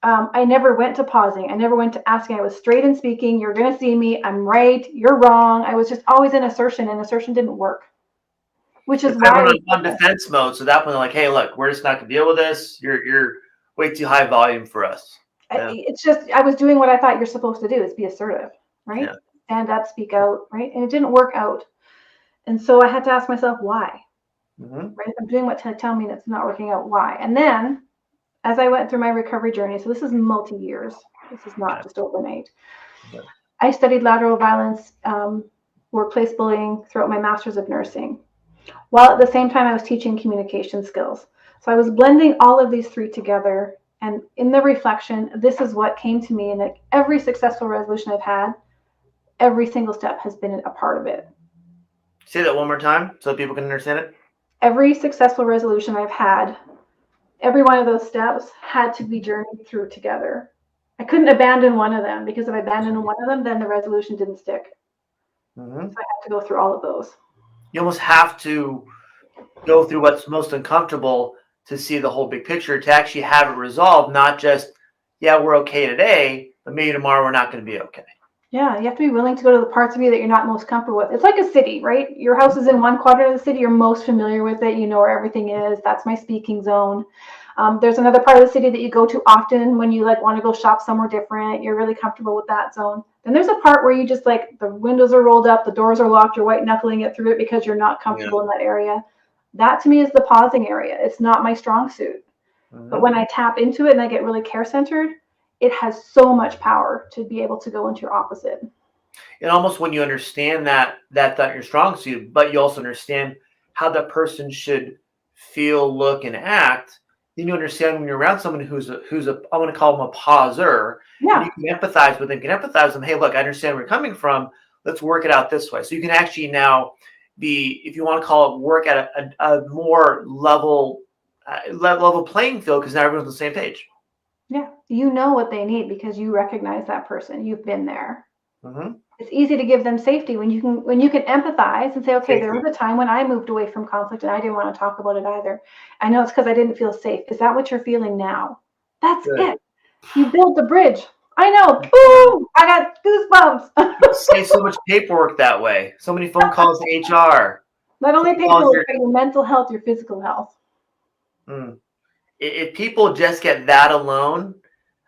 Speaker 2: I never went to pausing. I never went to asking. I was straight in speaking. You're going to see me. I'm right. You're wrong. I was just always in assertion, and assertion didn't work. Which is why
Speaker 1: I'm on defense mode. So that point, like, hey, look, we're just not going to deal with this. You're way too high volume for us. Yeah.
Speaker 2: It's just I was doing what I thought you're supposed to do is be assertive, right?
Speaker 1: Yeah.
Speaker 2: Stand up, speak out, right? And it didn't work out. And so I had to ask myself, why?
Speaker 1: Mm-hmm.
Speaker 2: Right? I'm doing what tell me that's not working out. Why? And then as I went through my recovery journey, so this is multi-years. This is not just overnight.
Speaker 1: Okay.
Speaker 2: I studied lateral violence, workplace bullying throughout my master's of nursing, while at the same time I was teaching communication skills. So I was blending all of these three together. And in the reflection, this is what came to me. And like every successful resolution I've had, every single step has been a part of it.
Speaker 1: Say that one more time so people can understand it.
Speaker 2: Every successful resolution I've had, every one of those steps had to be journeyed through together. I couldn't abandon one of them, because if I abandoned one of them, then the resolution didn't stick.
Speaker 1: Mm-hmm.
Speaker 2: So I had to go through all of those.
Speaker 1: You almost have to go through what's most uncomfortable to see the whole big picture, to actually have it resolved, not just, yeah, we're okay today, but maybe tomorrow we're not going to be okay.
Speaker 2: Yeah, you have to be willing to go to the parts of you that you're not most comfortable with. It's like a city, right? Your house is in one quadrant of the city. You're most familiar with it. You know where everything is. That's my speaking zone. There's another part of the city that you go to often when you like want to go shop somewhere different. You're really comfortable with that zone. Then there's a part where you just like the windows are rolled up, the doors are locked, you're white knuckling it through it because you're not comfortable in that area. That to me is the pausing area. It's not my strong suit.
Speaker 1: Mm-hmm.
Speaker 2: But when I tap into it and I get really care centered, it has so much power to be able to go into your opposite.
Speaker 1: And almost when you understand that's not your strong suit, but you also understand how that person should feel, look, and act, then you understand when you're around someone who's a I want to call them a pauser.
Speaker 2: Yeah.
Speaker 1: And you can empathize with them. You can empathize with them. Hey, look, I understand where you're coming from. Let's work it out this way. So you can actually now be, if you want to call it, work at a more level playing field, because now everyone's on the same page.
Speaker 2: Yeah. You know what they need because you recognize that person. You've been there.
Speaker 1: Mm-hmm.
Speaker 2: It's easy to give them safety when you can empathize and say, okay,
Speaker 1: Safety.
Speaker 2: there was a time when I moved away from conflict and I didn't want to talk about it either. I know it's because I didn't feel safe. Is that what you're feeling now? That's
Speaker 1: Good.
Speaker 2: it. You built the bridge. I know. Boom! I got goosebumps.
Speaker 1: You save so much paperwork that way. So many phone calls to HR.
Speaker 2: Not only
Speaker 1: Phone calls
Speaker 2: paperwork, but your mental health, your physical health.
Speaker 1: If people just get that alone,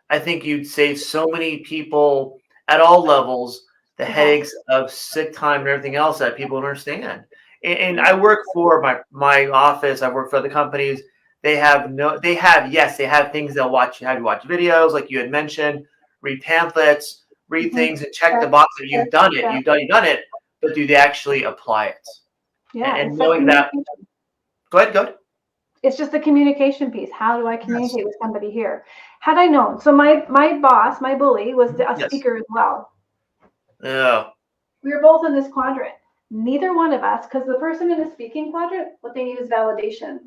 Speaker 1: I think you'd save so many people at all levels the headaches of sick time and everything else that people don't understand. And I work for my office. I work for other companies. They have things they'll watch. Have you watch videos like you had mentioned, read pamphlets, read things, and check the box that you've done it. You've done it. But do they actually apply it?
Speaker 2: Yeah,
Speaker 1: And
Speaker 2: it's
Speaker 1: knowing that. Go ahead.
Speaker 2: It's just the communication piece. How do I communicate with somebody here? Had I known, so my boss, my bully, was a speaker as well.
Speaker 1: Yeah.
Speaker 2: We were both in this quadrant. Neither one of us, because the person in the speaking quadrant, what they need is validation.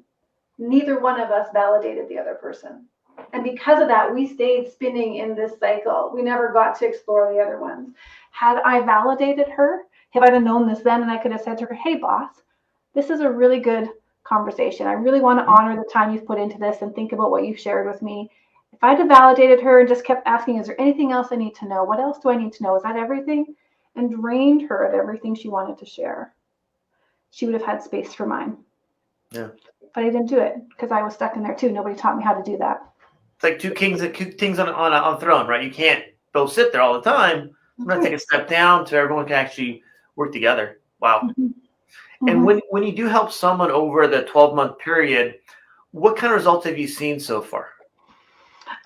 Speaker 2: Neither one of us validated the other person. And because of that, we stayed spinning in this cycle. We never got to explore the other ones. Had I validated her, if I'd have known this then, and I could have said to her, hey, boss, this is a really good conversation. I really want to honor the time you've put into this and think about what you've shared with me. If I'd have validated her and just kept asking, is there anything else I need to know? What else do I need to know? Is that everything? And drained her of everything she wanted to share, she would have had space for mine.
Speaker 1: Yeah.
Speaker 2: But I didn't do it because I was stuck in there too. Nobody taught me how to do that.
Speaker 1: It's like two kings on a throne, right? You can't both sit there all the time. I'm going to take a step down so everyone can actually work together. Wow. Mm-hmm. And when you do help someone over the 12-month period, what kind of results have you seen so far?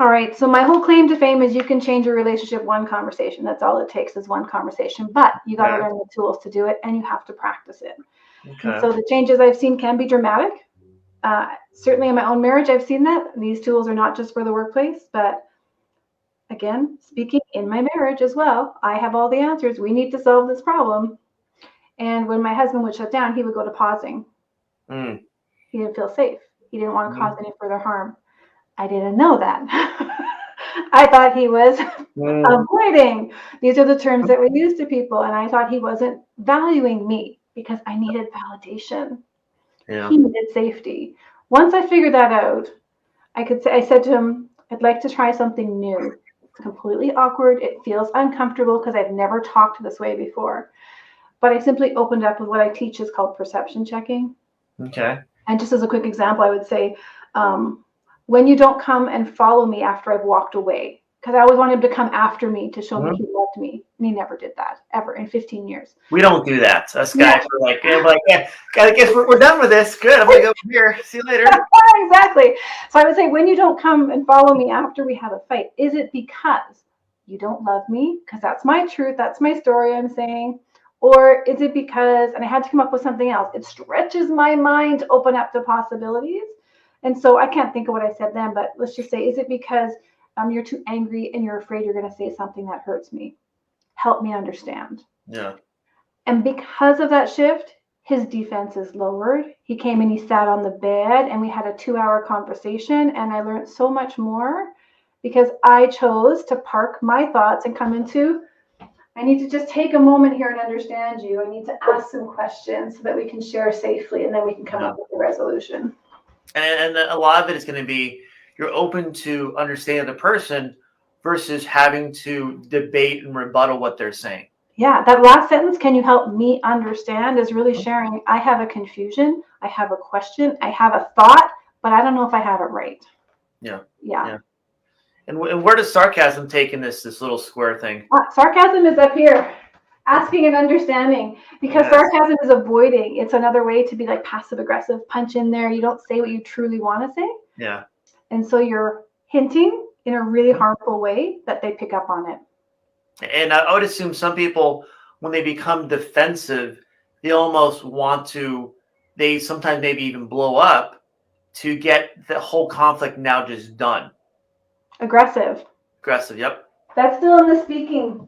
Speaker 2: All right. So my whole claim to fame is you can change your relationship one conversation. That's all it takes is one conversation. But you got to learn the tools to do it, and you have to practice it. Okay. And so the changes I've seen can be dramatic. Certainly in my own marriage, I've seen that. These tools are not just for the workplace, but again, speaking in my marriage as well, I have all the answers. We need to solve this problem. And when my husband would shut down, he would go to pausing. He didn't feel safe. He didn't want to cause any further harm. I didn't know that. I thought he was avoiding. These are the terms that we use to people. And I thought he wasn't valuing me because I needed validation. Yeah. He needed safety. Once I figured that out, I said to him, I'd like to try something new. It's completely awkward. It feels uncomfortable because I've never talked this way before. But I simply opened up with what I teach is called perception checking. Okay. And just as a quick example, I would say, when you don't come and follow me after I've walked away, because I always wanted him to come after me to show me
Speaker 1: Mhm.
Speaker 2: he loved me. And he never did that, ever, in 15 years.
Speaker 1: We don't do that. Us
Speaker 2: Yeah.
Speaker 1: guys are like, yeah, I guess we're done with this. Good. I'm going to go from here. See you later.
Speaker 2: Exactly. So I would say, when you don't come and follow me after we have a fight, is it because you don't love me? Because that's my truth. That's my story I'm saying. Or is it because, and I had to come up with something else, it stretches my mind to open up to possibilities. And so I can't think of what I said then, but let's just say, is it because you're too angry and you're afraid you're going to say something that hurts me? Help me understand.
Speaker 1: Yeah.
Speaker 2: And because of that shift, his defense is lowered. He came and he sat on the bed and we had a 2-hour conversation, and I learned so much more because I chose to park my thoughts and come into, I need to just take a moment here and understand you. I need to ask some questions so that we can share safely, and then we can come up with a resolution.
Speaker 1: And a lot of it is going to be, you're open to understand the person versus having to debate and rebuttal what they're saying.
Speaker 2: Yeah, that last sentence, can you help me understand, is really sharing, I have a confusion, I have a question, I have a thought, but I don't know if I have it right.
Speaker 1: Yeah.
Speaker 2: Yeah.
Speaker 1: And where does sarcasm take in this little square thing?
Speaker 2: Sarcasm is up here, asking and understanding, because
Speaker 1: Yes.
Speaker 2: sarcasm is avoiding. It's another way to be like passive aggressive, punch in there. You don't say what you truly want to say.
Speaker 1: Yeah.
Speaker 2: And so you're hinting in a really harmful way that they pick up on it.
Speaker 1: And I would assume some people, when they become defensive, they almost want to, they sometimes maybe even blow up to get the whole conflict now just done.
Speaker 2: Aggressive.
Speaker 1: Yep.
Speaker 2: That's still in the speaking.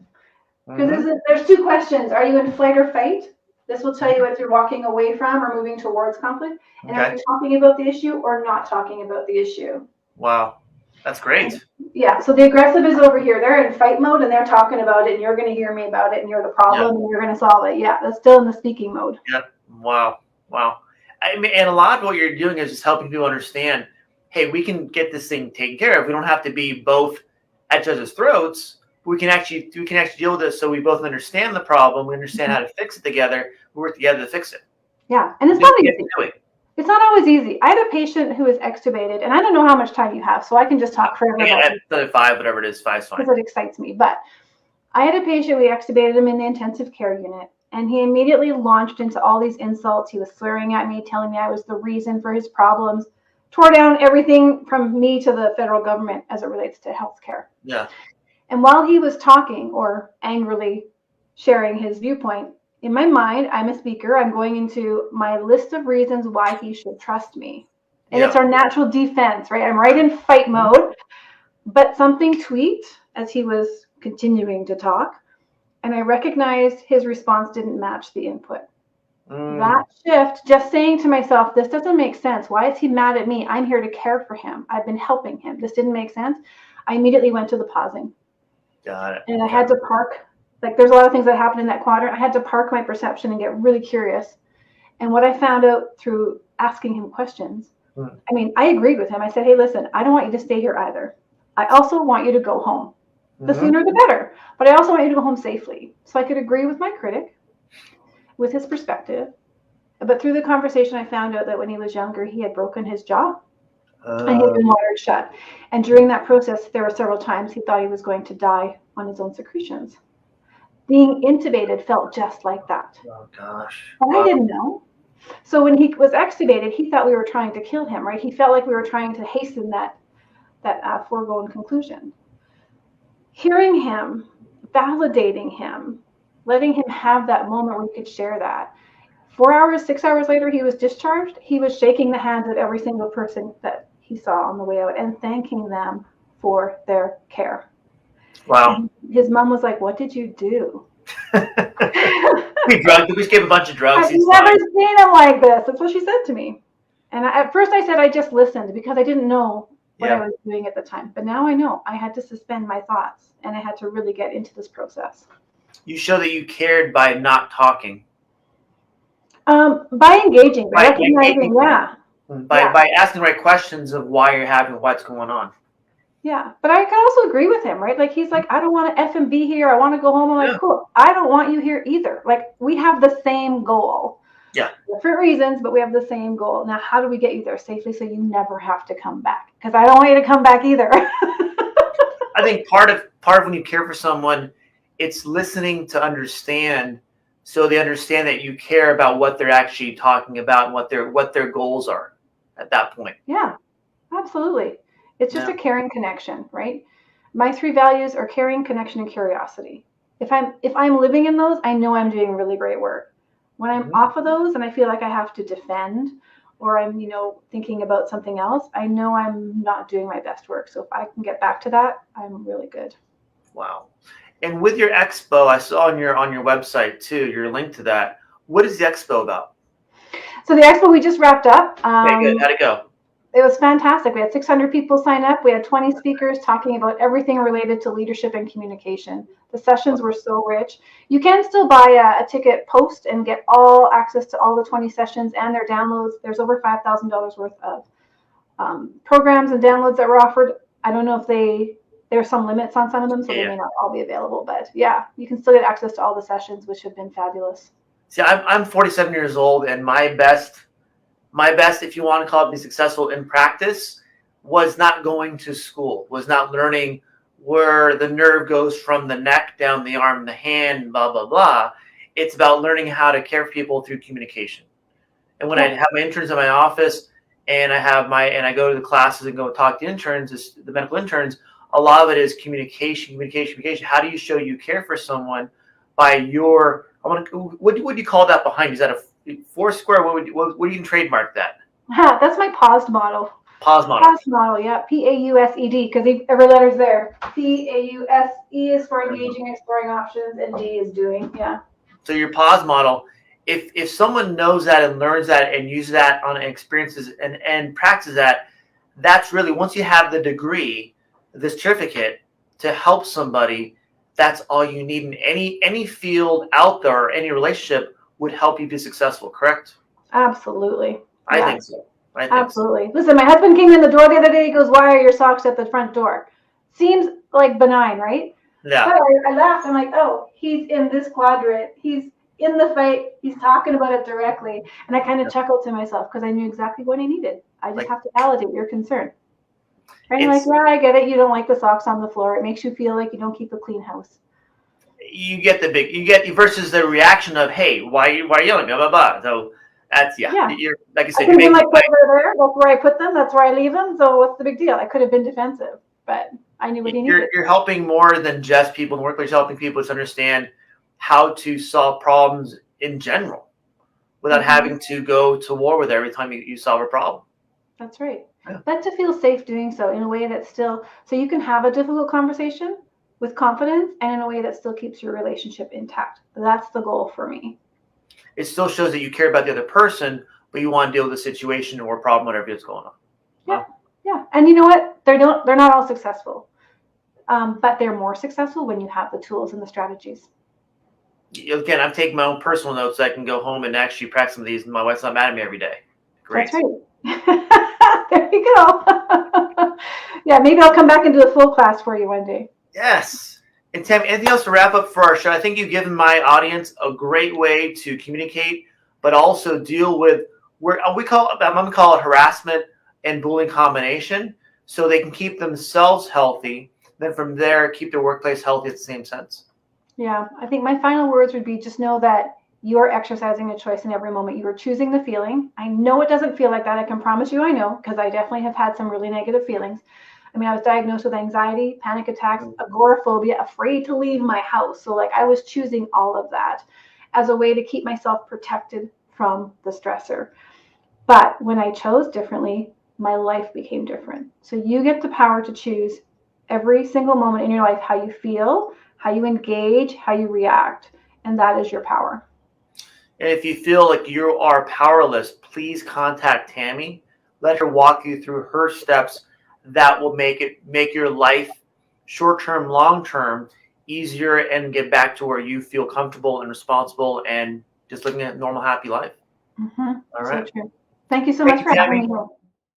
Speaker 2: Because there's 2 questions. Are you in flight or fight? This will tell you if you're walking away from or moving towards conflict. And are you talking about the issue or not talking about the issue?
Speaker 1: Wow. That's great.
Speaker 2: Yeah, so the aggressive is over here. They're in fight mode and they're talking about it, and you're going to hear me about it, and you're the problem, and you're going to solve it. Yeah, that's still in the speaking mode.
Speaker 1: Yep. Wow. I mean, and a lot of what you're doing is just helping people understand, hey, we can get this thing taken care of. We don't have to be both at each other's throats. We can actually deal with this, so we both understand the problem. We understand how to fix it together. We work together to fix it.
Speaker 2: Yeah, and it's not easy. It's not always easy. I had a patient who was extubated, and I don't know how much time you have, so I can just talk forever.
Speaker 1: Yeah, 5, whatever it is, 5 is fine.
Speaker 2: Because it excites me. But I had a patient, we extubated him in the intensive care unit, and he immediately launched into all these insults. He was swearing at me, telling me I was the reason for his problems, tore down everything from me to the federal government as it relates to healthcare.
Speaker 1: Yeah.
Speaker 2: And while he was talking or angrily sharing his viewpoint, in my mind, I'm a speaker. I'm going into my list of reasons why he should trust me. And it's our natural defense, right? I'm right in fight mode, but something tweaked as he was continuing to talk, and I recognized his response didn't match the input. That shift, just saying to myself, this doesn't make sense. Why is he mad at me? I'm here to care for him. I've been helping him. This didn't make sense. I immediately went to the pausing.
Speaker 1: Got it.
Speaker 2: And I had to park. Like, there's a lot of things that happen in that quadrant. I had to park my perception and get really curious. And what I found out through asking him questions, I mean, I agreed with him. I said, hey, listen, I don't want you to stay here either. I also want you to go home. The sooner the better. But I also want you to go home safely. So I could agree with my critic, with his perspective. But through the conversation, I found out that when he was younger, he had broken his jaw. And he had been wired shut. And during that process, there were several times he thought he was going to die on his own secretions. Being intubated felt just like that.
Speaker 1: Oh, gosh.
Speaker 2: But I didn't know. So when he was extubated, he thought we were trying to kill him, right? He felt like we were trying to hasten that foregone conclusion. Hearing him, validating him, letting him have that moment where he could share that. 4 hours, 6 hours later, he was discharged. He was shaking the hands of every single person that he saw on the way out and thanking them for their care.
Speaker 1: Wow.
Speaker 2: His mom was like, what did you do?
Speaker 1: We just gave a bunch of drugs.
Speaker 2: I've never seen him like this. That's what she said to me. And at first I said I just listened because I didn't know what I was doing at the time. But now I know. I had to suspend my thoughts and I had to really get into this process.
Speaker 1: You show that you cared by not talking.
Speaker 2: By engaging, by recognizing,
Speaker 1: by asking the right questions of why you're having what's going on.
Speaker 2: Yeah, but I can also agree with him, right? Like, he's like, I don't want to F and be here. I want to go home. I'm like, cool. I don't want you here either. Like, we have the same goal.
Speaker 1: Yeah.
Speaker 2: Different reasons, but we have the same goal. Now, how do we get you there safely so you never have to come back? Because I don't want you to come back either.
Speaker 1: I think part of when you care for someone, it's listening to understand, so they understand that you care about what they're actually talking about and what their goals are at that point.
Speaker 2: Yeah, absolutely. It's just
Speaker 1: Yeah.
Speaker 2: a caring connection, right? My three values are caring, connection, and curiosity. If I'm living in those, I know I'm doing really great work. When I'm
Speaker 1: Mhm.
Speaker 2: off of those and I feel like I have to defend or I'm, thinking about something else, I know I'm not doing my best work. So if I can get back to that, I'm really good.
Speaker 1: Wow. And with your expo, I saw on your website too, your link to that. What is the expo about?
Speaker 2: So the expo we just wrapped up.
Speaker 1: Okay, good. How'd it go?
Speaker 2: It was fantastic. We had 600 people sign up. We had 20 speakers talking about everything related to leadership and communication. The sessions were so rich. You can still buy a ticket post and get all access to all the 20 sessions and their downloads. There's over $5,000 worth of programs and downloads that were offered. I don't know if there's some limits on some of them, so they may not all be available. But yeah, you can still get access to all the sessions, which have been fabulous.
Speaker 1: See, I'm 47 years old, and my best, if you want to call it, be successful in practice, was not going to school, was not learning where the nerve goes from the neck down the arm, the hand, blah blah blah. It's about learning how to care for people through communication. And when I have my interns in my office, and I go to the classes and go talk to interns, the medical interns, a lot of it is communication, communication, communication. How do you show you care for someone by your, what would you call that behind you? Is that a Foursquare? What do you trademark that?
Speaker 2: That's my paused model.
Speaker 1: Pause model.
Speaker 2: Paused model, yeah. PAUSED, because every letter's there. PAUSE is for engaging, exploring options, and D is doing, yeah.
Speaker 1: So your pause model, if someone knows that and learns that and uses that on experiences and practices that, that's really, once you have the degree, the certificate to help somebody, that's all you need in any field out there, or any relationship would help you be successful, correct?
Speaker 2: Absolutely.
Speaker 1: I think so.
Speaker 2: Absolutely. Listen, my husband came in the door the other day. He goes, "Why are your socks at the front door?" Seems like benign, right?
Speaker 1: Yeah.
Speaker 2: But I laughed. I'm like, "Oh, he's in this quadrant. He's in the fight. He's talking about it directly." And I kind of chuckled to myself because I knew exactly what he needed. I just have to validate your concern. Right? You're like, "Yeah, I get it. You don't like the socks on the floor. It makes you feel like you don't keep a clean house."
Speaker 1: You get versus the reaction of, "Hey, why are you yelling?" Blah blah blah. So that's
Speaker 2: Yeah.
Speaker 1: You're, like I said,
Speaker 2: I could have been like, "Over there. That's where I put them. That's where I leave them. So what's the big deal?" I could have been defensive, but I knew what he needed.
Speaker 1: You're helping more than just people in the workplace. Helping people to understand how to solve problems in general without having to go to war with every time you solve a problem.
Speaker 2: That's right. Yeah. But to feel safe doing so in a way that's still, so you can have a difficult conversation with confidence and in a way that still keeps your relationship intact. That's the goal for me.
Speaker 1: It still shows that you care about the other person, but you want to deal with the situation or problem, whatever is going on.
Speaker 2: Yeah. Yeah. And you know what? They're not all successful. But they're more successful when you have the tools and the strategies.
Speaker 1: Again, I'm taking my own personal notes so I can go home and actually practice some of these, and my wife's not mad at me every day. Great.
Speaker 2: That's right. There you go. Yeah, maybe I'll come back and do a full class for you one day.
Speaker 1: Yes. And Tammy, anything else to wrap up for our show? I think you've given my audience a great way to communicate, but also deal with I'm going to call it harassment and bullying combination, so they can keep themselves healthy. Then from there, keep their workplace healthy at the same sense.
Speaker 2: Yeah, I think my final words would be just know that you are exercising a choice in every moment. You are choosing the feeling. I know it doesn't feel like that. I can promise you I know, because I definitely have had some really negative feelings. I mean, I was diagnosed with anxiety, panic attacks, agoraphobia, afraid to leave my house. So like I was choosing all of that as a way to keep myself protected from the stressor. But when I chose differently, my life became different. So you get the power to choose every single moment in your life how you feel, how you engage, how you react. And that is your power.
Speaker 1: And if you feel like you are powerless, please contact Tammy. Let her walk you through her steps that will make your life, short-term, long-term, easier, and get back to where you feel comfortable and responsible and just living a normal, happy life.
Speaker 2: Mm-hmm.
Speaker 1: All right.
Speaker 2: So true. Thank you so much for having me.